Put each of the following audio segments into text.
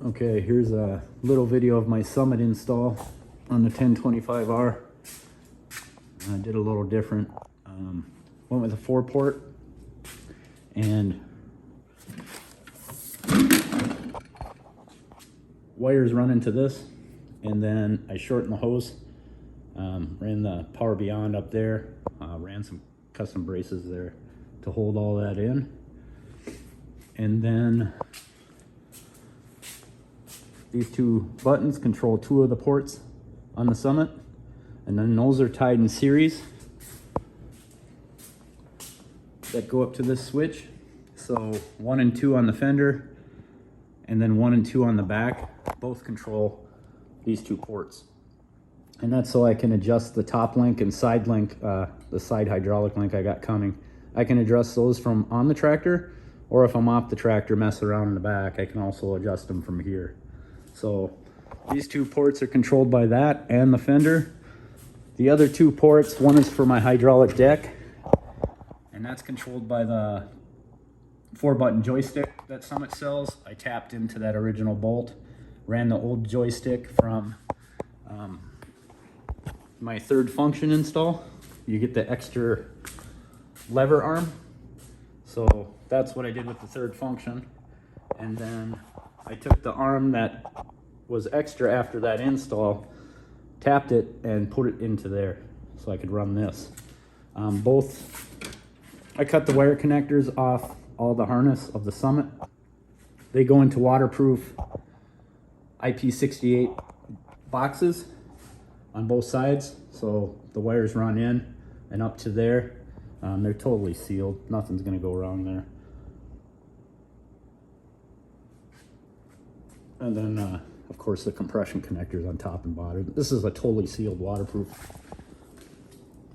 Okay, here's a little video of my Summit install on the 1025R. I did a little different. Went with a 4-port and wires run into this, and then I shortened the hose, ran the Power Beyond up there, ran some custom braces there to hold all that in, and then these two buttons control 2 of the ports on the Summit, and then those are tied in series that go up to this switch. So 1 and 2 on the fender, and then 1 and 2 on the back, both control these 2 ports. And that's so I can adjust the top link and side link, the side hydraulic link I got coming. I can adjust those from on the tractor, or if I'm off the tractor, mess around in the back, I can also adjust them from here. So these 2 ports are controlled by that and the fender. The other 2 ports, one is for my hydraulic deck, and that's controlled by the 4-button joystick that Summit sells. I tapped into that original bolt, ran the old joystick from my 3rd function install. You get the extra lever arm. So that's what I did with the 3rd function. And then I took the arm that was extra after that install, tapped it, and put it into there so I could run this. I cut the wire connectors off all the harness of the Summit. They go into waterproof IP68 boxes on both sides, so the wires run in and up to there. They're totally sealed. Nothing's gonna go wrong there. And then, of course, the compression connectors on top and bottom. This is a totally sealed waterproof.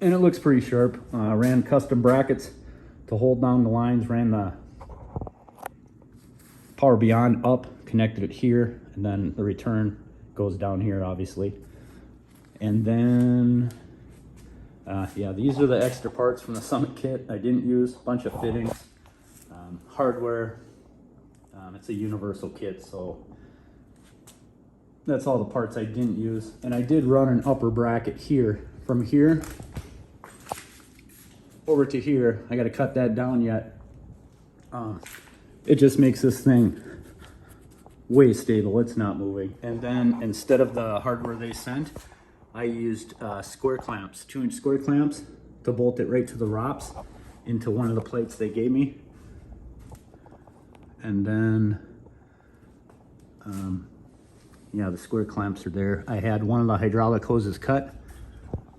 And it looks pretty sharp. Ran custom brackets to hold down the lines, ran the Power Beyond up, connected it here, and then the return goes down here, obviously. And then, yeah, these are the extra parts from the Summit kit I didn't use. A bunch of fittings, hardware. It's a universal kit, so that's all the parts I didn't use. And I did run an upper bracket here. From here over to here, I got to cut that down yet. It just makes this thing way stable. It's not moving. And then instead of the hardware they sent, I used square clamps, 2-inch square clamps, to bolt it right to the ROPS into one of the plates they gave me. And then, yeah, the square clamps are there. I had one of the hydraulic hoses cut.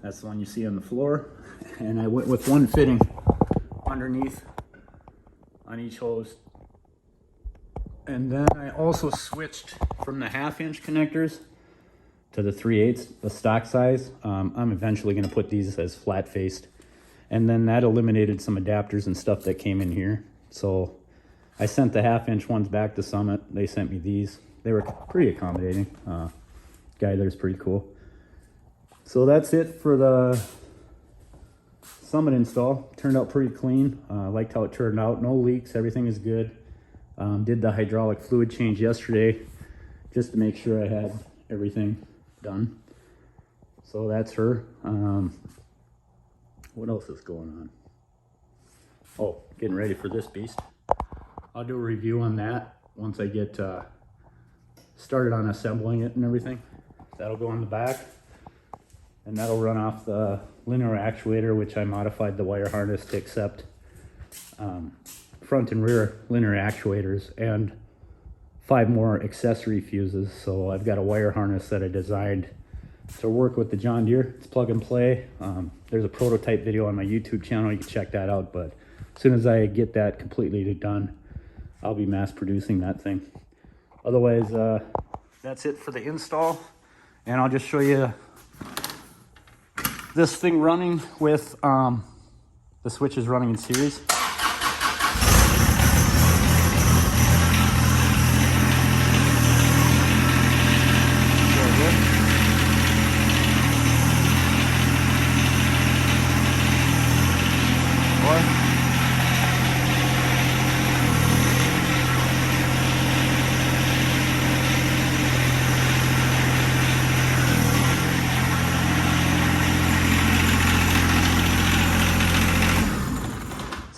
That's the one you see on the floor. And I went with 1 fitting underneath on each hose. And then I also switched from the 1/2-inch connectors to the 3/8, the stock size. I'm eventually going to put these as flat faced. And then that eliminated some adapters and stuff that came in here. So I sent the 1/2-inch ones back to Summit. They sent me these. They were pretty accommodating. Guy there's pretty cool. So that's it for the Summit install. Turned out pretty clean. Liked how it turned out. No leaks. Everything is good. Did the hydraulic fluid change yesterday just to make sure I had everything done. So that's her. What else is going on? Oh, getting ready for this beast. I'll do a review on that once I get started on assembling it and everything. That'll go on the back, and that'll run off the linear actuator, which I modified the wire harness to accept front and rear linear actuators and 5 more accessory fuses. So I've got a wire harness that I designed to work with the John Deere. It's plug and play. There's a prototype video on my YouTube channel. You can check that out. But as soon as I get that completely done, I'll be mass producing that thing. Otherwise, that's it for the install. And I'll just show you this thing running with the switches running in series.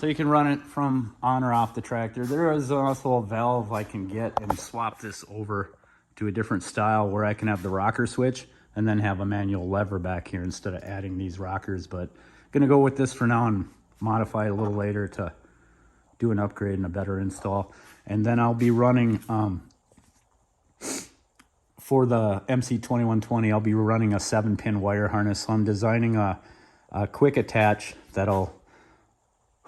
So you can run it from on or off the tractor. There is also a valve I can get and swap this over to a different style where I can have the rocker switch and then have a manual lever back here instead of adding these rockers. But I'm gonna go with this for now and modify it a little later to do an upgrade and a better install. And then I'll be running, for the MC2120, I'll be running a 7-pin wire harness. So I'm designing a quick attach that'll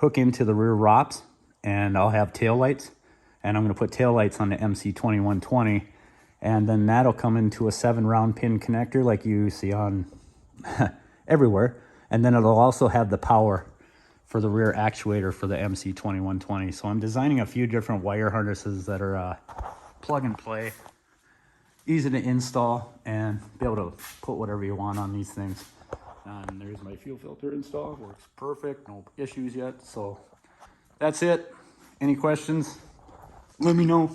hook into the rear ROPS, and I'll have tail lights, and I'm going to put tail lights on the MC2120, and then that'll come into a 7-round pin connector like you see on everywhere, and then it'll also have the power for the rear actuator for the MC2120. So I'm designing a few different wire harnesses that are plug and play, easy to install, and be able to put whatever you want on these things. And there's my fuel filter install. Works perfect, no issues yet. So that's it. Any questions? Let me know.